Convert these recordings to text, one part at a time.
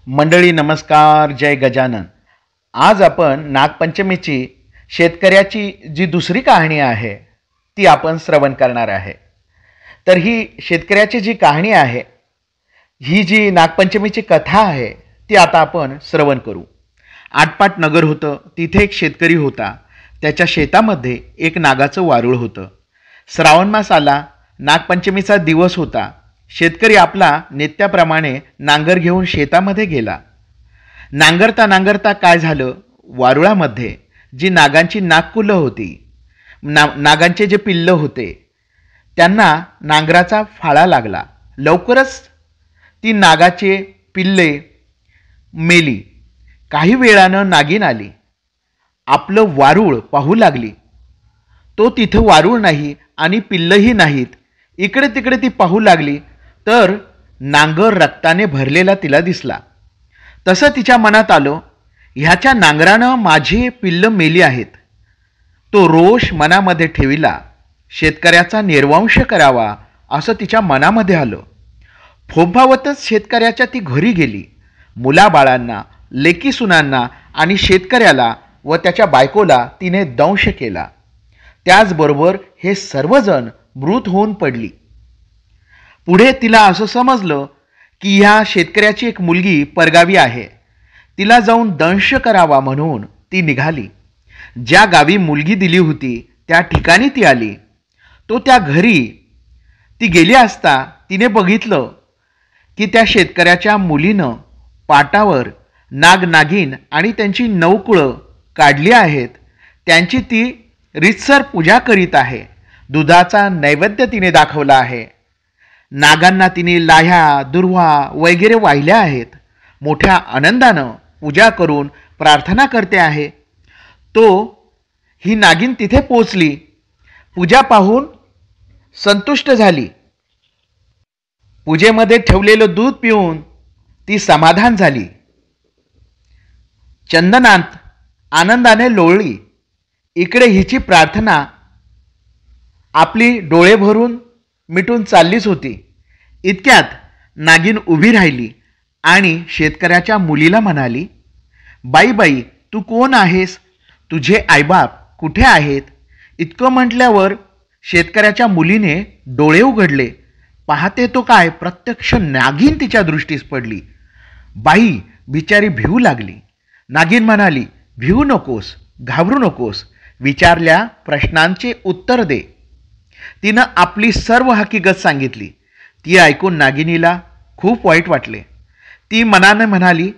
मंडळी नमस्कार, जय गजानन. आज आपण नागपंचमीची शेतकऱ्याची जी दुसरी कहाणी आहे ती आपण श्रवण करणार आहे. तर ही शेतकऱ्याची जी कहाणी आहे, ही जी नागपंचमीची कथा आहे ती आता आपण श्रवण करू. आटपाट नगर होतं, तिथे एक शेतकरी होता. त्याच्या शेतामध्ये एक नागाचं वारूळ होतं. श्रावण मास आला, नागपंचमीचा दिवस होता. शेतकरी आपला नित्याप्रमाणे नांगर घेऊन शेतामध्ये गेला. नांगरता नांगरता काय झालं, वारुळामध्ये जी नागांची नागकुलं होती, नागांचे जे पिल्लं होते, त्यांना नांगराचा फाळा लागला. लवकरच ती नागाचे पिल्ले मेली. काही वेळानं नागिन आली. आपलं वारूळ पाहू लागली. तो तिथं वारूळ नाही आणि पिल्लंही नाहीत. इकडे तिकडे ती पाहू लागली तर नांगर रक्ताने भरलेला तिला दिसला. तसं तिच्या मनात आलं, ह्याच्या नांगरानं माझी पिल्लं मेली आहेत. तो रोष मनामध्ये ठेविला. शेतकऱ्याचा निर्वंश करावा असं तिच्या मनामध्ये आलं. फोंफावतच शेतकऱ्याच्या ती घरी गेली. मुलाबाळांना, लेकीसुनांना आणि शेतकऱ्याला व त्याच्या बायकोला तिने दंश केला. त्याचबरोबर हे सर्वजण मृत होऊन पडली. पुढे तिला असं समजलं की ह्या शेतकऱ्याची एक मुलगी परगावी आहे. तिला जाऊन दंश करावा म्हणून ती निघाली. ज्या गावी मुलगी दिली होती त्या ठिकाणी ती आली. त्या घरी ती गेली असता तिने बघितलं की त्या शेतकऱ्याच्या मुलीनं पाटावर नाग नागिन आणि त्यांची नवकुळं काढली आहेत. त्यांची ती रीतसर पूजा करीत आहे. दुधाचा नैवेद्य तिने दाखवला आहे. नागांना तिने लाह्या दुर्वा वगैरे वाहिल्या आहेत. मोठ्या आनंदानं पूजा करून प्रार्थना करते आहे. ही नागिन तिथे पोचली. पूजा पाहून संतुष्ट झाली. पूजेमध्ये ठेवलेलं दूध पिऊन ती समाधान झाली. चंदनात आनंदाने लोळली. इकडे हिची प्रार्थना आपली डोळे भरून मिटून चाललीच होती. इतक्यात नागिन उभी राहिली आणि शेतकऱ्याच्या मुलीला म्हणाली, बाई बाई, तू कोण आहेस? तुझे आईबाप कुठे आहेत? इतकं म्हटल्यावर शेतकऱ्याच्या मुलीने डोळे उघडले. पाहते तो काय, प्रत्यक्ष नागिन तिच्या दृष्टीस पडली. बाई बिचारी भिवू लागली. नागिन म्हणाली, भिवू नकोस, घाबरू नकोस, विचारल्या प्रश्नांचे उत्तर दे. तिनं आपली सर्व हकीकत सांगितली. ती ऐकून नागिनीला खूप वाईट वाटले. ती मनाने म्हणाली,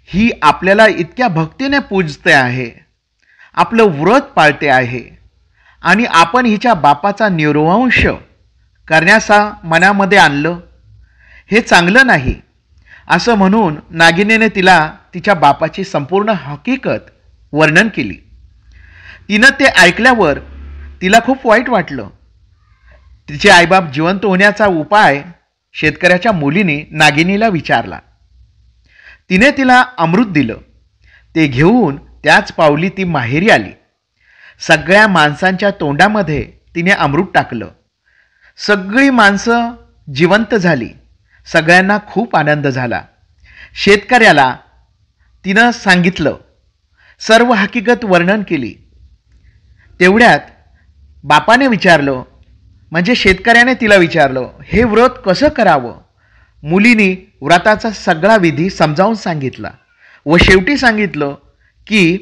ही आपल्याला इतक्या भक्तीने पूजते आहे, आपलं व्रत पाळते आहे आणि आपण हिच्या बापाचा निर्वंश करण्याचा मनामध्ये आणलं, हे चांगलं नाही. असं म्हणून नागिनीने तिला तिच्या बापाची संपूर्ण हकीकत वर्णन केली. तिनं ते ऐकल्यावर तिला खूप वाईट वाटलं. तिचे आईबाप जिवंत होण्याचा उपाय शेतकऱ्याच्या मुलीने नागिनीला विचारला. तिने तिला अमृत दिलं. ते घेऊन त्याच पावली ती माहेरी आली. सगळ्या माणसांच्या तोंडामध्ये तिने अमृत टाकलं. सगळी माणसं जिवंत झाली. सगळ्यांना खूप आनंद झाला. शेतकऱ्याला तिनं सांगितलं, सर्व हकीकत वर्णन केली. तेवढ्यात बापाने विचारलं, म्हणजे शेतकऱ्याने तिला विचारलं, हे व्रत कसं करावं? मुलीने व्रताचा सगळा विधी समजावून सांगितला व शेवटी सांगितलं की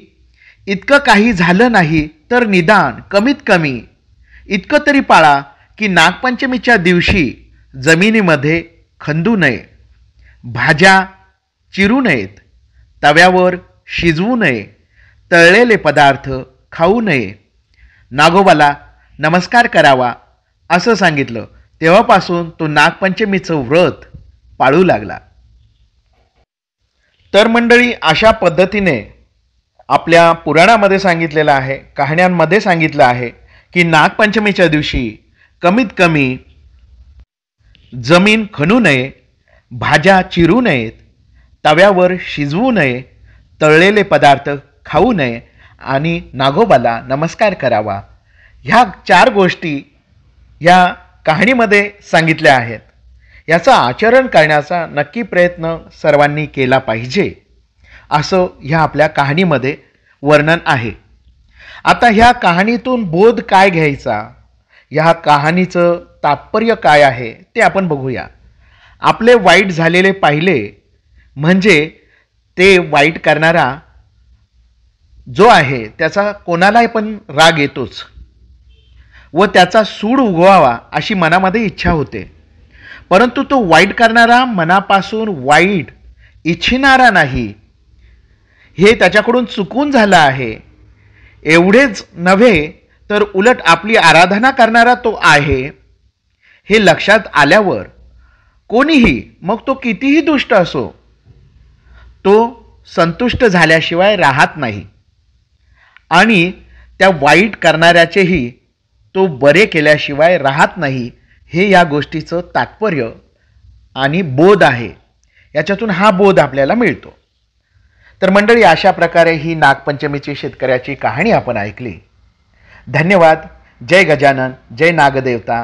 इतकं काही झालं नाही तर निदान कमीत कमी इतकं तरी पाळा की नागपंचमीच्या दिवशी जमिनीमध्ये खंदू नये, भाज्या चिरू नयेत, तव्यावर शिजवू नये, तळलेले पदार्थ खाऊ नये, नागोबाला नमस्कार करावा असं सांगितलं. तेव्हापासून तो नागपंचमीचं व्रत पाळू लागला. तर मंडळी, अशा पद्धतीने आपल्या पुराणामध्ये सांगितलेलं आहे, कहाण्यांमध्ये सांगितलं आहे की नागपंचमीच्या दिवशी कमीत कमी जमीन खणू नये, भाज्या चिरू नयेत, तव्यावर शिजवू नये, तळलेले पदार्थ खाऊ नये आणि नागोबाला नमस्कार करावा. ह्या 4 गोष्टी ह्या कहाणीमध्ये सांगितल्या आहेत. याचं आचरण करण्याचा नक्की प्रयत्न सर्वांनी केला पाहिजे, असं ह्या आपल्या कहाणीमध्ये वर्णन आहे. आता ह्या कहाणीतून बोध काय घ्यायचा, ह्या कहाणीचं तात्पर्य काय आहे ते आपण बघूया. आपले वाईट झालेले पाहिले म्हणजे ते वाईट करणारा जो आहे त्याचा कोणालाही पण राग येतोच व त्याचा सूड उगवावा अशी मनामध्ये इच्छा होते. परंतु तो वाईट करणारा मनापासून वाईट इच्छिणारा नाही, हे त्याच्याकडून चुकून झालं आहे. एवढेच नव्हे तर उलट आपली आराधना करणारा तो आहे हे लक्षात आल्यावर कोणीही, मग तो कितीही दुष्ट असो, तो संतुष्ट झाल्याशिवाय राहत नाही आणि त्या वाईट करणाऱ्याचेही तो बरे केल्याशिवाय राहत नाही. हे या गोष्टीचं तात्पर्य आणि बोध आहे. याच्यातून हा बोध आपल्याला मिळतो. तर मंडळी, अशा प्रकारे ही नागपंचमीची शेतकऱ्याची कहाणी आपण ऐकली. धन्यवाद. जय गजानन, जय नागदेवता.